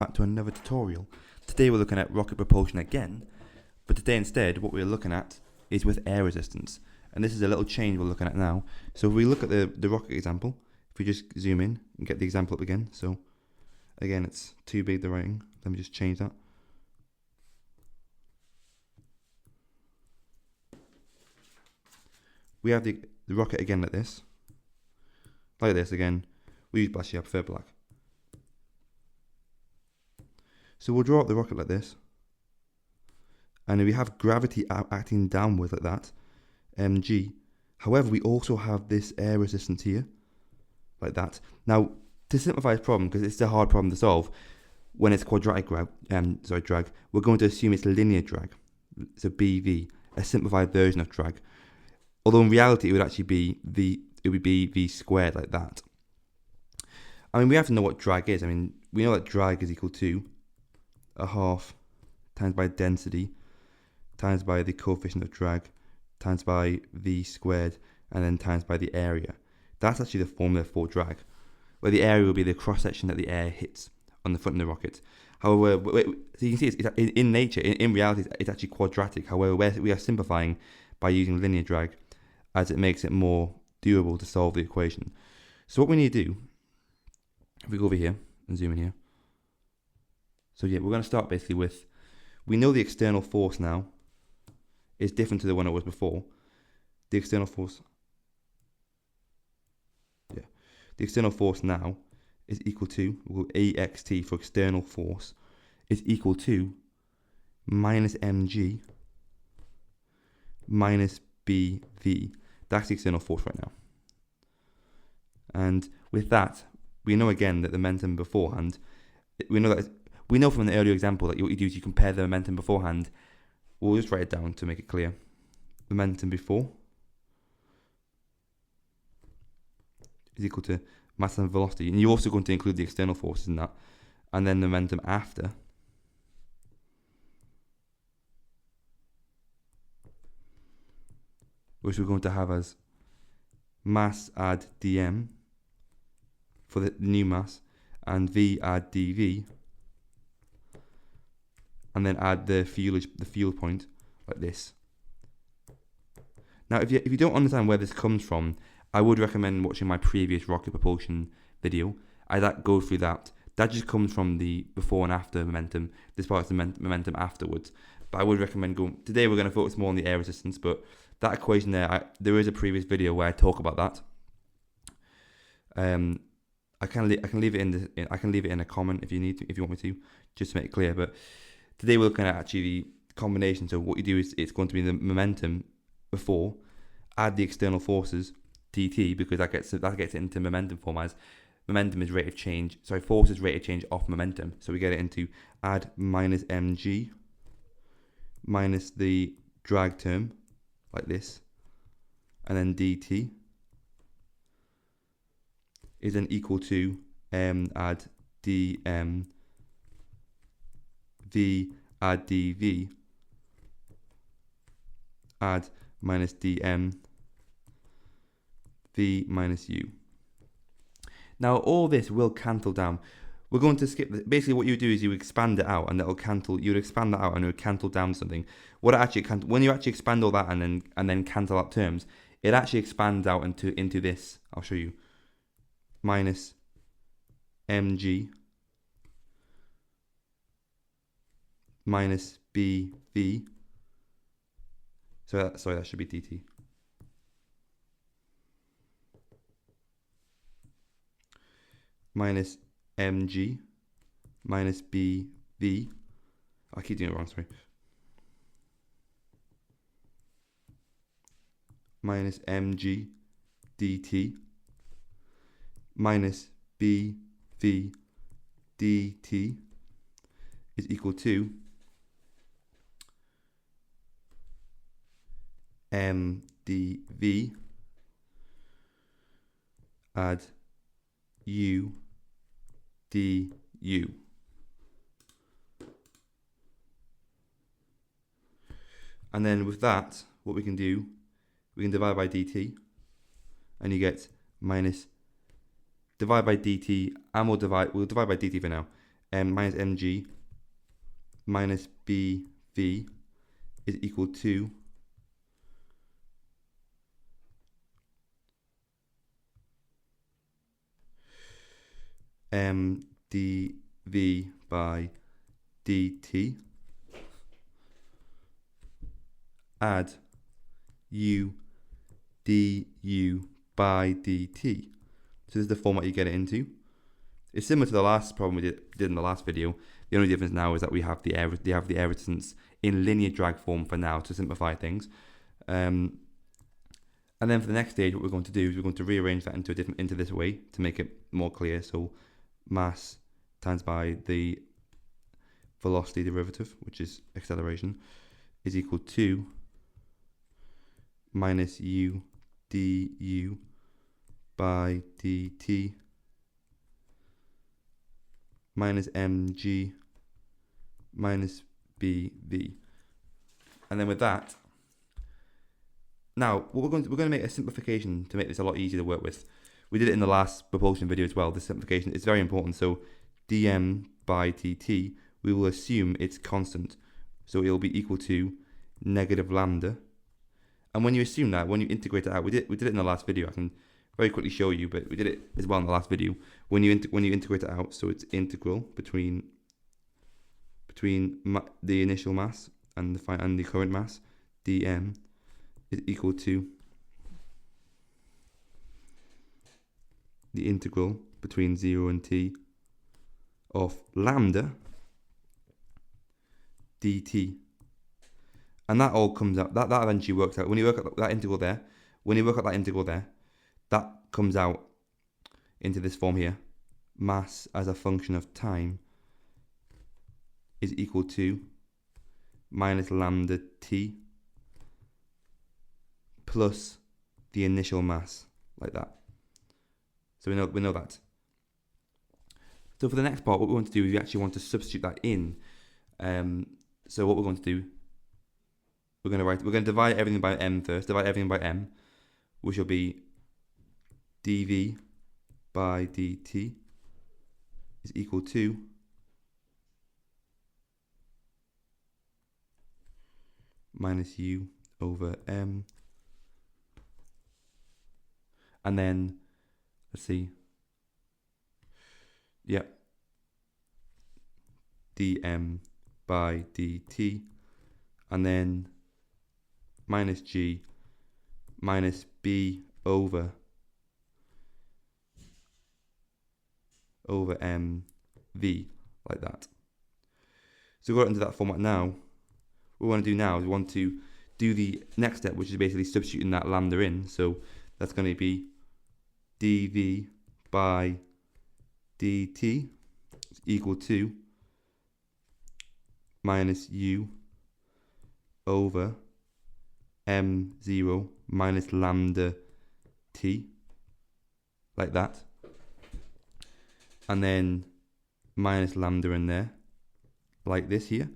Back to another tutorial. Today we're looking at rocket propulsion again, but today instead what we're looking at is with air resistance, and this is a little change we're looking at now. So if we look at the rocket example, if we just zoom in and get the example up again, so again it's too big the writing, let me just change that. We have the rocket again like this again. We actually prefer black. So we'll draw up the rocket like this, and we have gravity acting downwards like that, mg. However, we also have this air resistance here, like that. Now, to simplify this problem, because it's a hard problem to solve, when it's quadratic drag, we're going to assume it's linear drag, so BV, a simplified version of drag. Although in reality, it would actually be V squared like that. I mean, we have to know what drag is. I mean, we know that drag is equal to a half times by density times by the coefficient of drag times by V squared and then times by the area. That's actually the formula for drag, where the area will be the cross section that the air hits on the front of the rocket. However, so you can see it's in nature, in reality, it's actually quadratic. However, we are simplifying by using linear drag, as it makes it more doable to solve the equation. So what we need to do, if we go over here and zoom in here, so yeah, we're going to start basically with, we know the external force now is different to the one it was before. The external force, the external force now is equal to, we'll go AXT for external force, is equal to minus mg minus BV. That's the external force right now. And with that, we know again that the momentum beforehand, we know from the earlier example that what you do is you compare the momentum beforehand. We'll just write it down to make it clear. Momentum before is equal to mass and velocity. And you're also going to include the external forces in that. And then the momentum after which we're going to have as mass add dm for the new mass and v add dv, and then add the fuel point like this. Now if you don't understand where this comes from, I would recommend watching my previous rocket propulsion video. I go through that. That just comes from the before and after momentum. This part is the momentum afterwards. But I would recommend going. Today we're going to focus more on the air resistance, but that equation there is a previous video where I talk about that. I can leave it in a comment if you want me to, just to make it clear. But today we're looking at actually the combination. So what you do is it's going to be the momentum before, add the external forces dt, because that gets it into momentum form, as momentum is rate of change. Sorry, force is rate of change off momentum. So we get it into add minus mg minus the drag term like this, and then dt is then equal to add dm v add dv add minus dm v minus u. Now all this will cancel down. We're going to skip this. Basically what you do is you expand it out and it'll cancel. You would expand that out and it would cancel down something. What it actually when you actually expand all that and then cancel out terms, it actually expands out into this. I'll show you. Minus mg minus bv. So that should be dt. Minus mg minus bv. I keep doing it wrong, sorry. Minus mg dt minus bv dt is equal to mdv add u du. And then with that, what we can do, we can divide by dt, and you get minus divide by dt, and we'll divide by dt for now, m minus mg minus bv is equal to m dv by dt add u du by dt. So this is the format you get it into. It's similar to the last problem we did in the last video. The only difference now is that we have the air resistance in linear drag form for now to simplify things. And then for the next stage, what we're going to do is we're going to rearrange that into this way to make it more clear. So mass times by the velocity derivative, which is acceleration, is equal to minus u du by dt minus mg minus bv. And then with that, now what we're going to make a simplification to make this a lot easier to work with. We did it in the last propulsion video as well. This simplification is very important. So dm by dt, we will assume it's constant. So it will be equal to negative lambda. And when you assume that, when you integrate it out, we did it in the last video. I can very quickly show you, but we did it as well in the last video. When you integrate it out, so it's integral between the initial mass and the current mass, dm is equal to the integral between 0 and t of lambda dt. And that all comes out, that eventually works out. When you work out that integral there, that comes out into this form here. Mass as a function of time is equal to minus lambda t plus the initial mass, like that. So we know that. So for the next part, what we want to do is we actually want to substitute that in. So what we're going to do, we're going to divide everything by m first. Divide everything by m, which will be dv by dt is equal to minus u over m. And then, let's see, yeah, dm by dt, and then minus g minus b over mv, like that. So we got into that format now. What we want to do now is we want to do the next step, which is basically substituting that lambda in. So that's going to be dv by dt is equal to minus u over m0 minus lambda t, like that. And then minus lambda in there, like this here.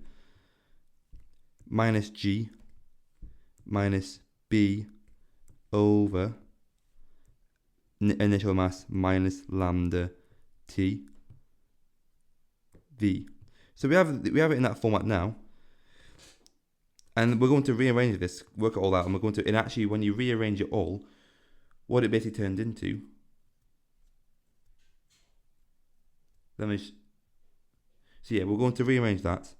Minus g minus b over initial mass minus lambda t v. So we have it in that format now, and we're going to rearrange this, work it all out, and we're going to, and actually when you rearrange it all, what it basically turned into, so yeah, we're going to rearrange that,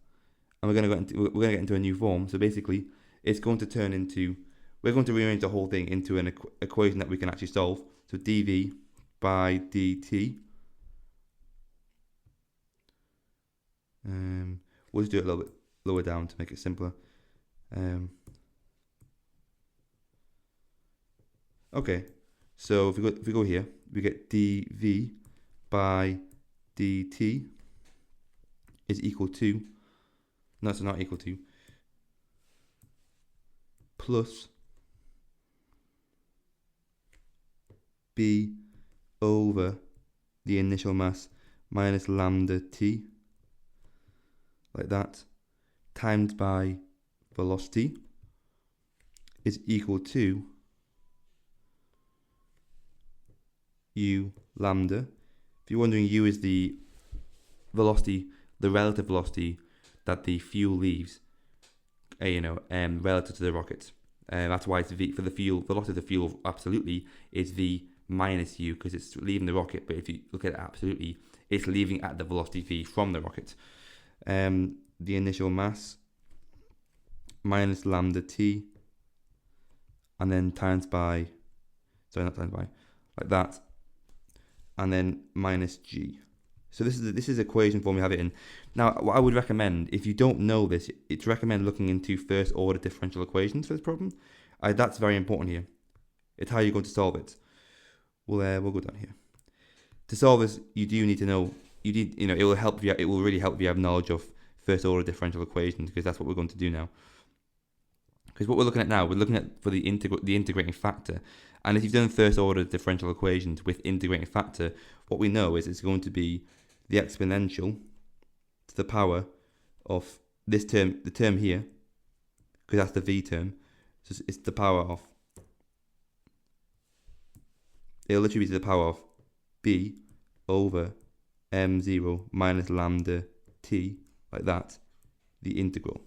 and we're going to get into a new form. So basically it's going to turn into, we're going to rearrange the whole thing into an equation that we can actually solve. So dv by dt, we'll just do it a little bit lower down to make it simpler. Okay, so if we go here, we get dv by dt is equal to, no, it's not equal to, plus b over the initial mass minus lambda t, like that, times by velocity is equal to u lambda. If you're wondering, u is the velocity, the relative velocity that the fuel leaves, relative to the rocket. That's why it's v for the fuel. Velocity of the fuel absolutely is v minus u because it's leaving the rocket. But if you look at it absolutely, it's leaving at the velocity v from the rocket. The initial mass minus lambda t, and then like that, and then minus g. So this is equation form we have it in. Now, what I would recommend, if you don't know this, it's recommend looking into first order differential equations for this problem. That's very important here. It's how you're going to solve it. We'll go down here. To solve this, you do need to know. It will help you. It will really help if you have knowledge of first order differential equations, because that's what we're going to do now. Because what we're looking at now, we're looking at for the integrating factor. And if you've done first order differential equations with integrating factor, what we know is it's going to be the exponential to the power of this term, the term here, because that's the v term. So it's the power of, it'll literally be to the power of b over m0 minus lambda t, like that, the integral.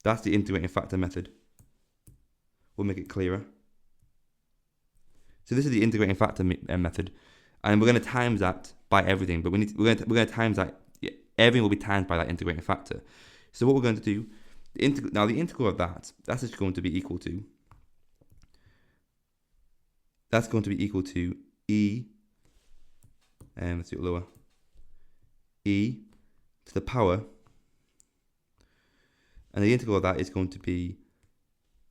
That's the integrating factor method. We'll make it clearer. So this is the integrating factor method, and we're going to times that by everything. But we're going to times that. Everything will be times by that integrating factor. So what we're going to do, the integral of that's just going to be equal to. That's going to be equal to e. And let's do it lower. E to the power. And the integral of that is going to be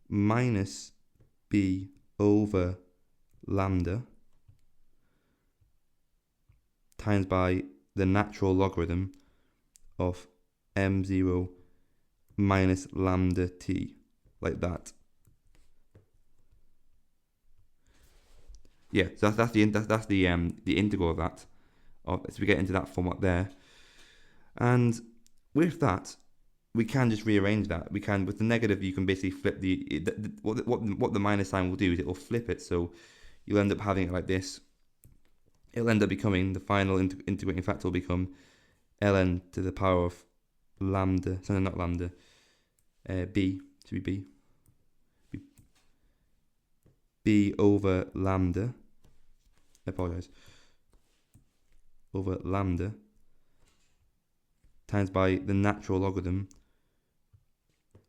minus b over lambda times by the natural logarithm of m0 minus lambda t, like that. Yeah, so that's the integral of that. So we get into that form up there, and with that, we can just rearrange that. We can, with the negative, you can basically flip what the minus sign will do is it will flip it. So you'll end up having it like this. It'll end up becoming, the final integrating factor will become ln to the power of lambda, sorry, not lambda, b, should be b over lambda, I apologise, over lambda, times by the natural logarithm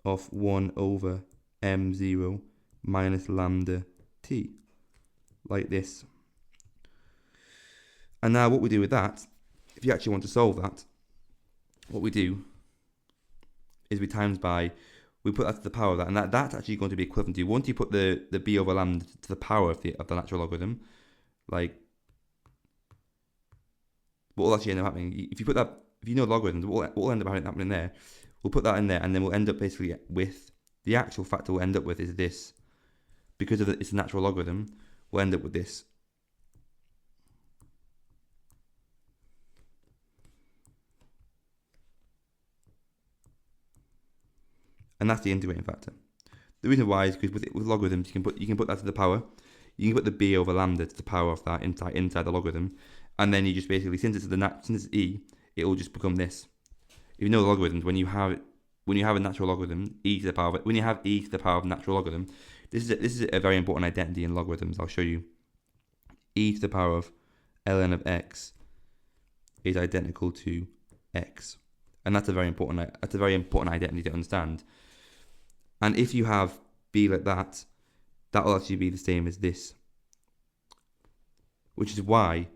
of 1 over m0 minus lambda t, like this. And now what we do with that, if you actually want to solve that, what we do is we times by, we put that to the power of that, and that's actually going to be equivalent to, once you put the b over lambda to the power of the natural logarithm, like, what will actually end up happening, if you put that, if you know logarithms, what will end up happening there, we'll put that in there, and then we'll end up basically with, the actual factor we'll end up with is this, because of it's a natural logarithm, we'll end up with this. And that's the integrating factor. The reason why is because with logarithms, you can put that to the power. You can put the b over lambda to the power of that inside the logarithm, and then you just basically, since it's e, it will just become this. If you know logarithms, when you have a natural logarithm, e to the power of it, when you have e to the power of natural logarithm, this is a very important identity in logarithms. I'll show you. E to the power of ln of x is identical to x, and that's a very important identity to understand. And if you have b like that, that will actually be the same as this, which is why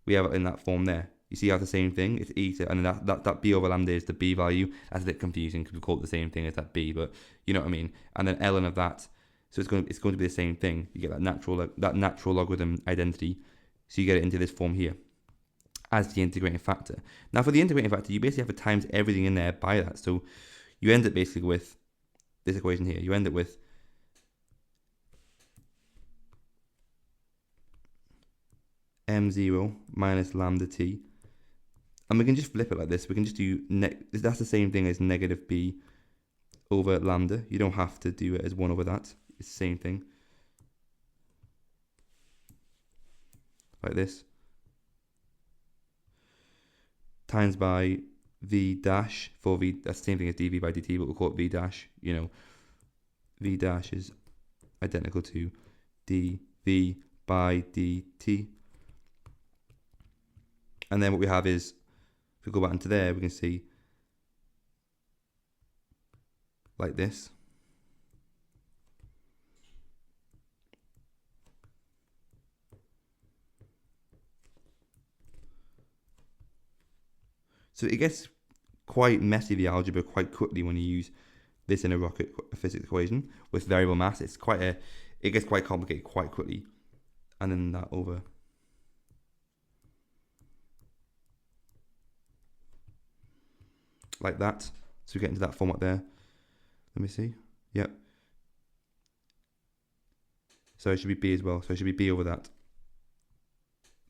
we have it in that form there. You see how it's the same thing? It's e to, and that b over lambda is the b value. That's a bit confusing because we call it the same thing as that b, but you know what I mean. And then ln of that, so it's going to be the same thing. You get that natural logarithm identity, so you get it into this form here as the integrating factor. Now for the integrating factor, you basically have to times everything in there by that. So you end up basically with this equation here. You end up with m0 minus lambda t, and we can just flip it like this. We can just do that's the same thing as negative b over lambda. You don't have to do it as 1 over that. It's the same thing, like this. times by v dash for v, that's the same thing as dv by dt, but we'll call it v dash. You know, v dash is identical to dv by dt. And then what we have is, if we go back into there, we can see like this. So it gets quite messy, the algebra, quite quickly when you use this in a rocket physics equation with variable mass. It gets quite complicated quite quickly. And then that over like that. So we get into that format there. Let me see. Yep. So it should be b as well. So it should be b over that.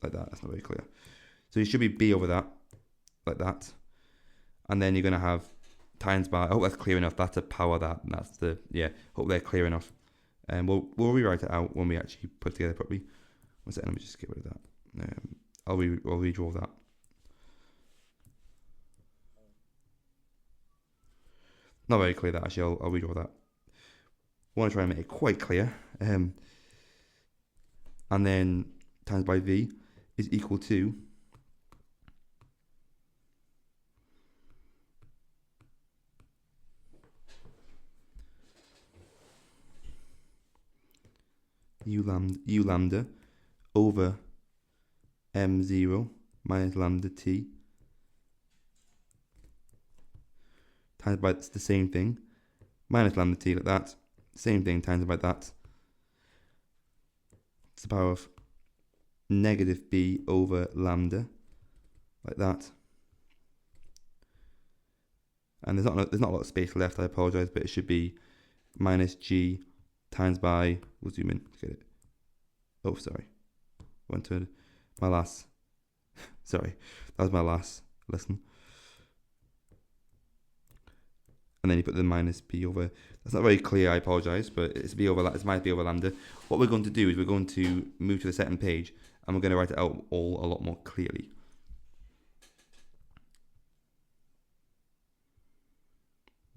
Like that. That's not very clear. So it should be b over that. Like that. And then you're going to have times by, I hope that's clear enough. That's a power that. And that's the, yeah, hope they're clear enough. And we'll rewrite it out when we actually put it together properly. One second, let me just get rid of that. I'll redraw that. Not very clear that actually, I'll redraw that. I want to try and make it quite clear. And then times by v is equal to u lambda over m0 minus lambda t times by, it's the same thing, minus lambda t like that, same thing times by that, it's the power of negative b over lambda like that. And there's not a lot of space left, I apologise, but it should be minus g times by, we'll zoom in to get it. Oh, sorry. Went to my last, sorry, that was my last lesson. And then you put the minus b over, that's not very clear, I apologise, but it's b over, it's minus b over lambda. What we're going to do is we're going to move to the second page and we're going to write it out all a lot more clearly.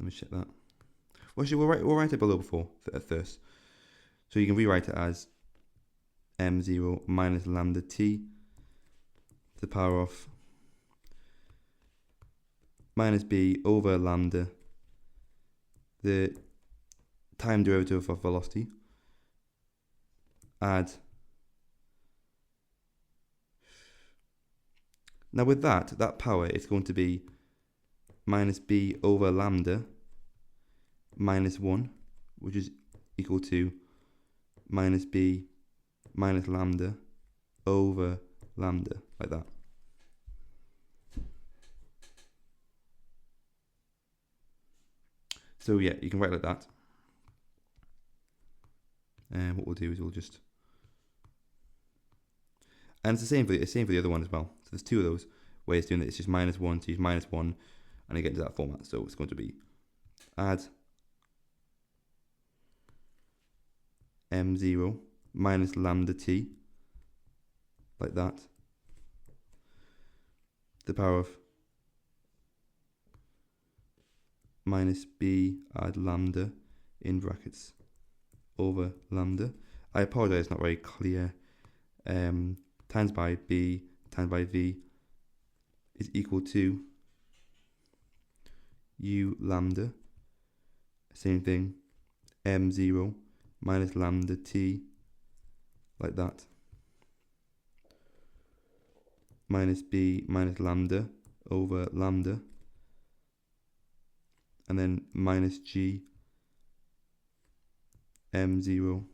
Let me check that. Well, actually, we'll write it below before at first. So you can rewrite it as m0 minus lambda t to the power of minus b over lambda, the time derivative of velocity, add. Now with that power, it's going to be minus b over lambda minus 1, which is equal to minus b minus lambda over lambda, like that. So yeah, you can write like that. And what we'll do is we'll just, and it's the same for the other one as well. So there's two of those ways of doing it. It's just minus 1 to use minus 1, and you get into that format. So it's going to be add m0 minus lambda t, like that, the power of minus b add lambda in brackets over lambda. I apologize, it's not very clear. Times by b times by v is equal to u lambda, same thing, m0 minus lambda t, like that, minus b minus lambda over lambda, and then minus g m0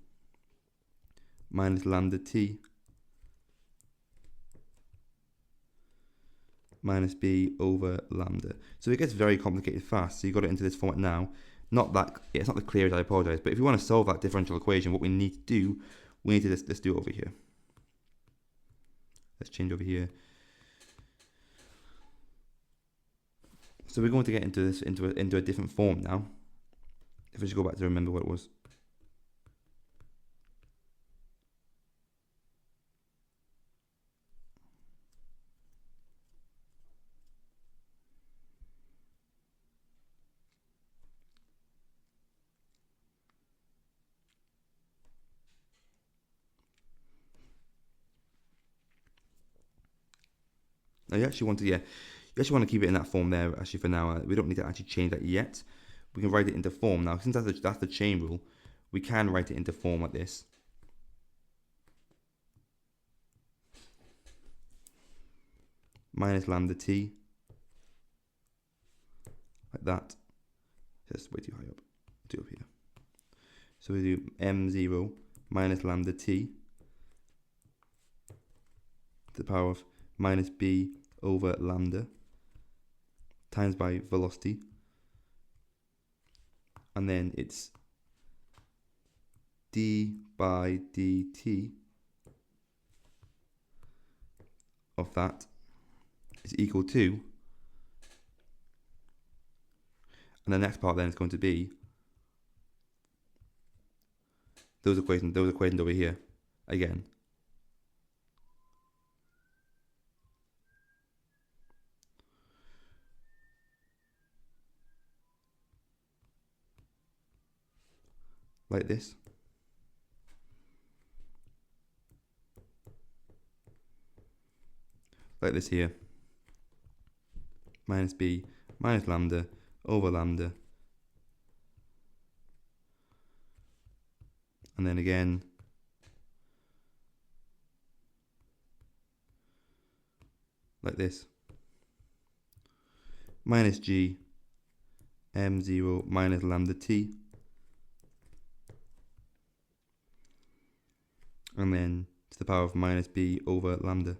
minus lambda t minus b over lambda. So it gets very complicated fast. So you got it into this format now. It's not the clearest, I apologize. But if you want to solve that differential equation, what we need to do, let's do it over here. Let's change over here. So we're going to get into this into a different form now. If I just go back to remember what it was. Now you actually want to keep it in that form there. Actually, for now, we don't need to actually change that yet. We can write it into form now. Since that's the chain rule, we can write it into form like this. Minus lambda t, like that. That's way too high up. Do up here. So we do m0 minus lambda t to the power of minus b over lambda times by velocity, and then it's d by dt of that is equal to, and the next part then is going to be those equations over here again. Like this. Like this here. Minus b minus lambda over lambda. And then again like this. Minus g m0 minus lambda t. And then to the power of minus b over lambda.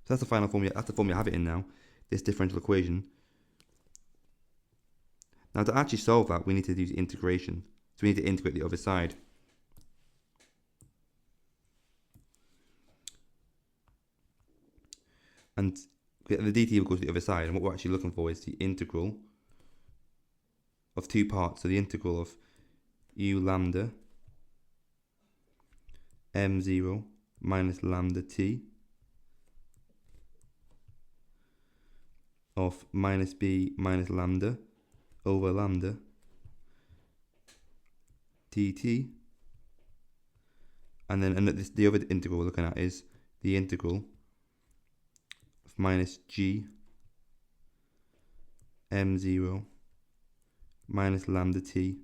So that's the final formula. That's the formula I have it in now, this differential equation. Now to actually solve that, we need to use integration. So we need to integrate the other side. And the dt will go to the other side, and what we're actually looking for is the integral of two parts. So the integral of u lambda m0 minus lambda t of minus b minus lambda over lambda dt, and then the other integral we're looking at is the integral of minus g m0 minus lambda t,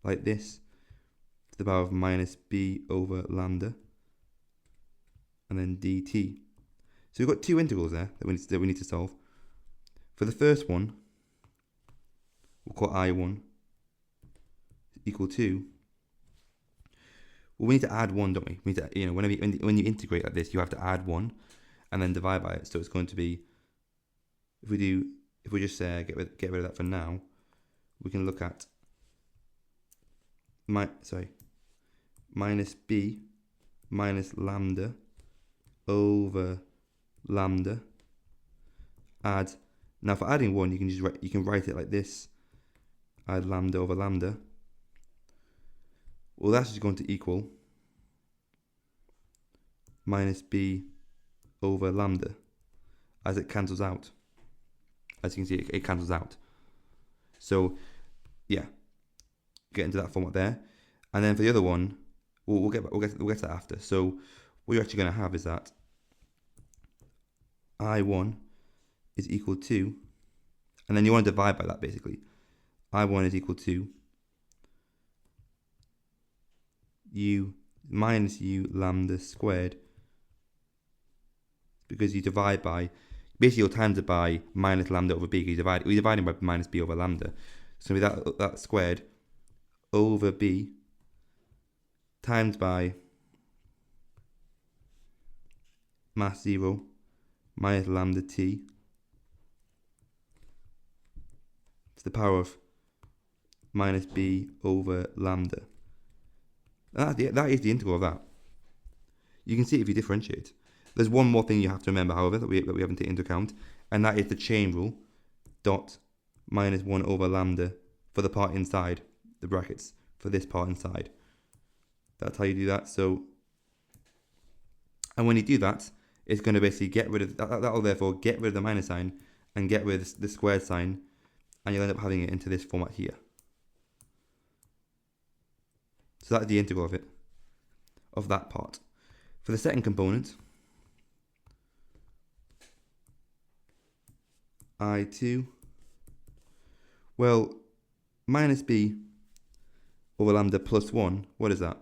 like this, to the power of minus b over lambda, and then dt. So we've got two integrals there that we need to solve. For the first one, we'll call I1 equal to, well, we need to add 1, don't we? We need to, when you integrate like this, you have to add 1 and then divide by it. So it's going to be, if we just get rid of that for now, we can look at minus b minus lambda over lambda, add. Now for adding 1, you can write it like this, add lambda over lambda. Well, that's just going to equal minus b over lambda, as it cancels out. As you can see, it cancels out. So yeah, get into that format there, and then for the other one, we'll get to that after. So what you're actually going to have is that I1 is equal to, and then you want to divide by that basically. I1 is equal to u minus u lambda squared, because you divide by, basically you'll times it by minus lambda over b, because we're dividing by minus b over lambda. So that squared over b times by mass 0 minus lambda t to the power of minus b over lambda. That is the integral of that. You can see it if you differentiate. There's one more thing you have to remember, however, that we haven't taken into account, and that is the chain rule, dot minus 1 over lambda for the part inside the brackets, for this part inside. That's how you do that. So, and when you do that, it's going to basically get rid of, that'll therefore get rid of the minus sign and get rid of the squared sign, and you'll end up having it into this format here. So that's the integral of it, of that part. For the second component, I2, well, minus b over lambda plus 1, what is that?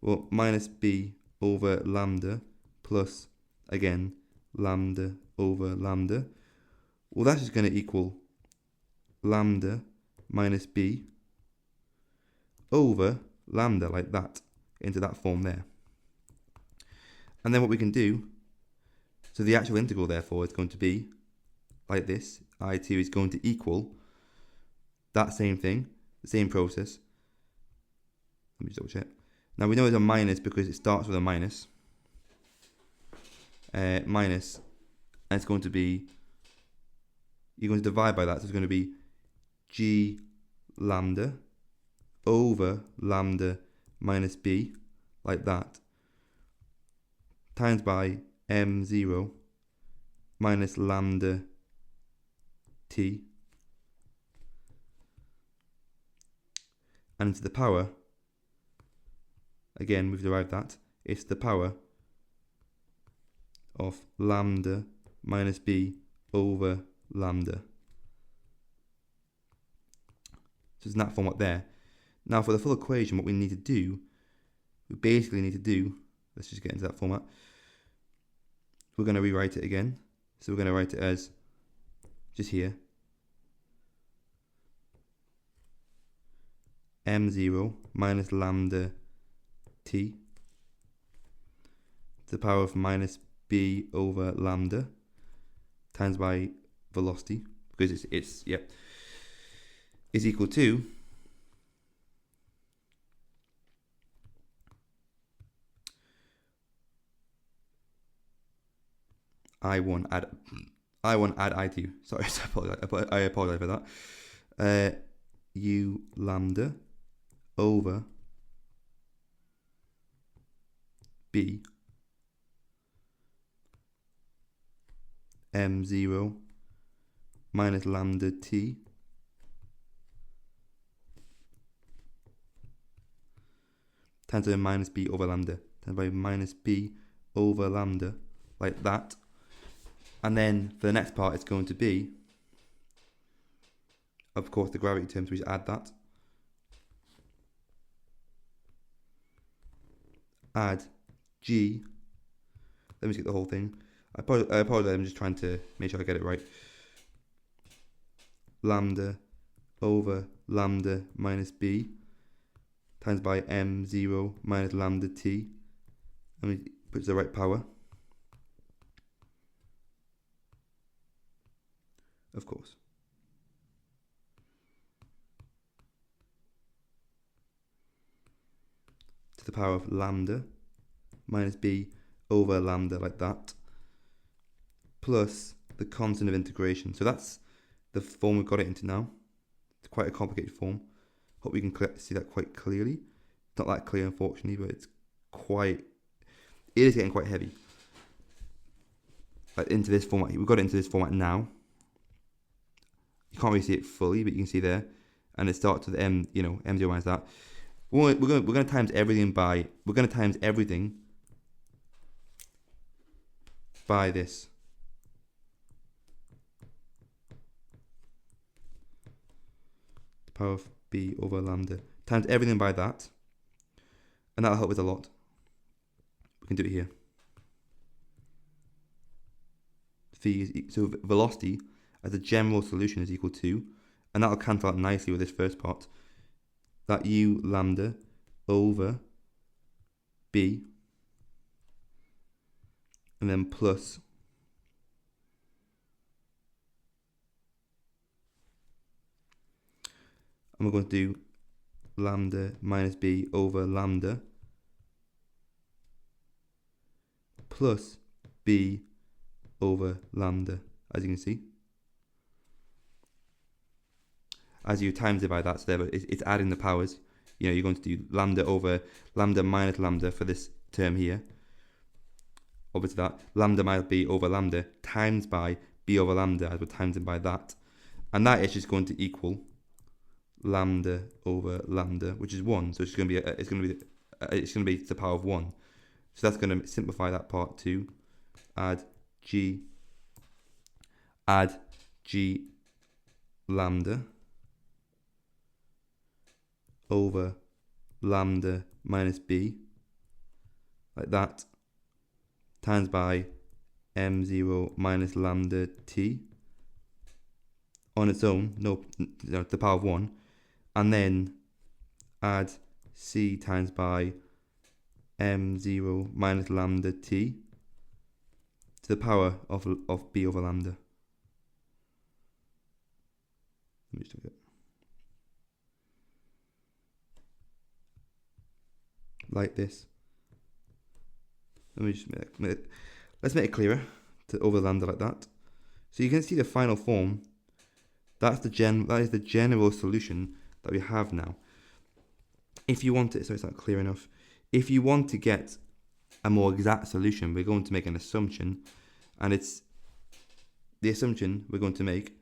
Well, minus b over lambda plus, again, lambda over lambda. Well, that's just going to equal lambda minus b over lambda, like that, into that form there. And then what we can do, so the actual integral, therefore, is going to be like this. I2 is going to equal that same thing, the same process. Let me just double check. Now we know it's a minus because it starts with a minus. Minus, and it's going to be, you're going to divide by that, so it's going to be g lambda over lambda minus b, like that, times by m0 minus lambda t, and to the power, again we've derived that, it's the power of lambda minus b over lambda. So it's in that format there. Now for the full equation, what we need to do, we basically need to do, let's just get into that format. We're going to rewrite it again. So we're going to write it as, just here, m0 minus lambda t to the power of minus b over lambda times by velocity, because it's is equal to I1 add I2. Sorry, I apologize for that. U lambda over b m0 minus lambda t times by minus b over lambda times by minus b over lambda, like that. And then for the next part, it's going to be, of course, the gravity term, so we just add that. Add g, let me just get the whole thing. I apologize, I'm just trying to make sure I get it right. Lambda over lambda minus b times by m0 minus lambda t. Let me put the right power. Of course. To the power of lambda minus b over lambda, like that, plus the constant of integration. So that's the form we've got it into now. It's quite a complicated form. Hope we can see that quite clearly. It's not that clear, unfortunately, but it is getting quite heavy. Like into this format, we've got it into this format now. You can't really see it fully, but you can see there, and it starts with m, m0 minus that. We're going to times everything by, by this. Power of b over lambda. Times everything by that, and that'll help us a lot. We can do it here. So velocity as a general solution is equal to, and that'll cancel out nicely with this first part, that u lambda over b, and then plus and we're going to do lambda minus b over lambda plus b over lambda, as you can see. As you times it by that, so there, it's adding the powers. You're going to do lambda over lambda minus lambda for this term here. Obviously that, lambda minus b over lambda times by b over lambda, as we're timesing by that. And that is just going to equal lambda over lambda, which is 1. So it's going to be to the power of 1. So that's going to simplify that part to add G lambda over lambda minus B, like that, times by m0 minus lambda t on its own, the power of 1, and then add c times by m0 minus lambda t to the power of b over lambda. Let me just look at it. Like this. Let me just let's make it clearer to over lambda like that. So you can see the final form. That is the general solution that we have now. If you want it, so it's not clear enough. If you want to get a more exact solution, we're going to make an assumption, and it's the assumption we're going to make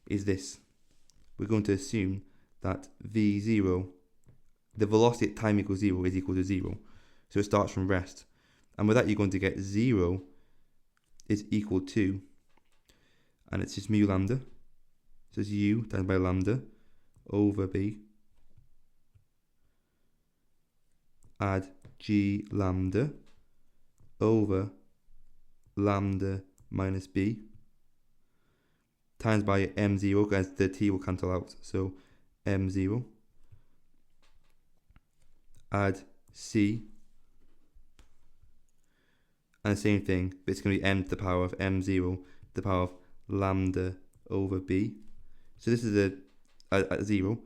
is this. We're going to assume that v0, the velocity at time equals 0, is equal to 0. So it starts from rest. And with that, you're going to get 0 is equal to, and it's just mu lambda. So it's u times by lambda over b. Add g lambda over lambda minus b times by m0, because the t will cancel out. So m0. Add c. And the same thing, but it's going to be m to the power of m0 to the power of lambda over b. So this is a 0.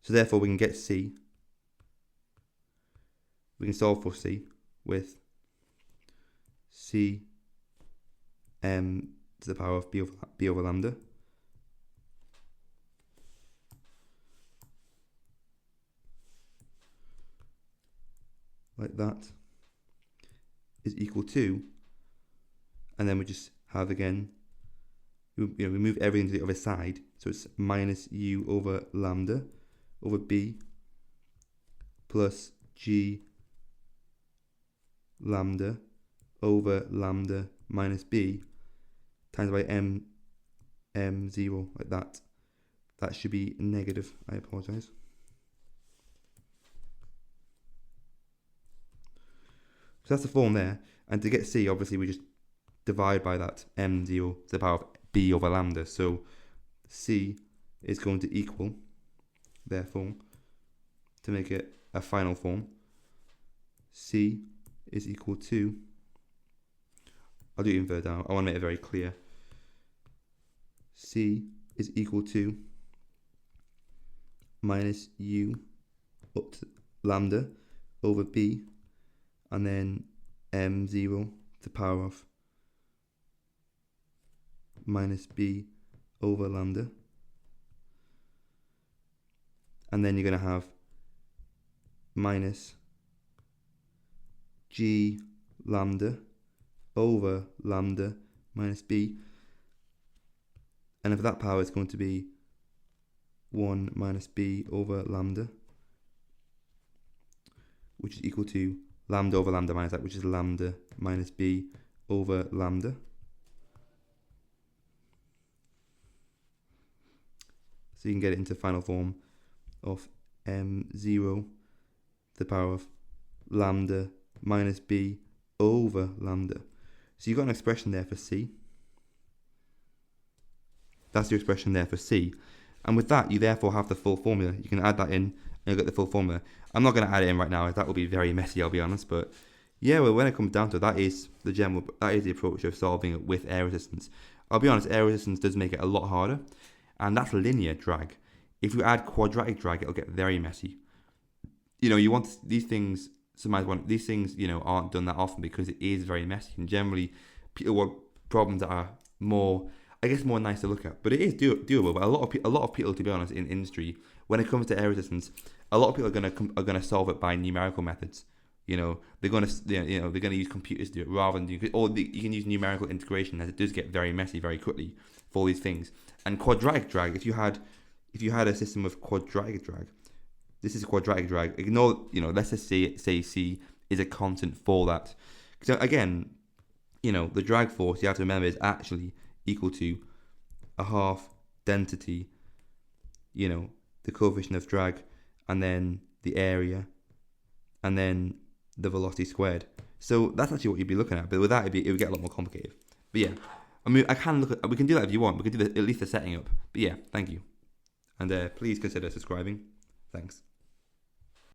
So therefore we can get c. We can solve for c with c m to the power of b over lambda. Like that. Is equal to, and then we just have again, we move everything to the other side, so it's minus u over lambda over b plus g lambda over lambda minus b times by m0, like that. That should be negative. I apologize. So that's the form there, and to get c, obviously we just divide by that m0 to the power of b over lambda. So c is going to equal, therefore, to make it a final form, c is equal to, I'll do it in further down, I want to make it very clear. C is equal to minus u up to lambda over b, and then m0 to the power of minus b over lambda. And then you're going to have minus g lambda over lambda minus b. And for that power, it's going to be 1 minus b over lambda, which is equal to lambda over lambda minus that, which is lambda minus b over lambda. So you can get it into final form of m0 to the power of lambda minus b over lambda. So you've got an expression there for c. That's your expression there for c. And with that, you therefore have the full formula. You can add that in and you'll get the full formula. I'm not going to add it in right now, as that will be very messy, I'll be honest. But yeah, well, when it comes down to it, that is the approach of solving it with air resistance. I'll be honest, air resistance does make it a lot harder, and that's linear drag. If you add quadratic drag, it'll get very messy. You want these things. These things, aren't done that often because it is very messy, and generally, people want problems that are more nice to look at. But it is doable. But a lot of people, to be honest, in industry, when it comes to air resistance, a lot of people are gonna solve it by numerical methods. They're gonna use computers to do it rather than you can use numerical integration, as it does get very messy very quickly for these things. And quadratic drag, if you had a system of quadratic drag, this is quadratic drag. Ignore, let's just say C is a constant for that. So again, the drag force, you have to remember, is actually equal to a half density, the coefficient of drag, and then the area, and then the velocity squared. So that's actually what you'd be looking at. But with that, it would get a lot more complicated. But yeah, I mean, we can do that if you want. We can do at least the setting up. But yeah, thank you. And please consider subscribing. Thanks.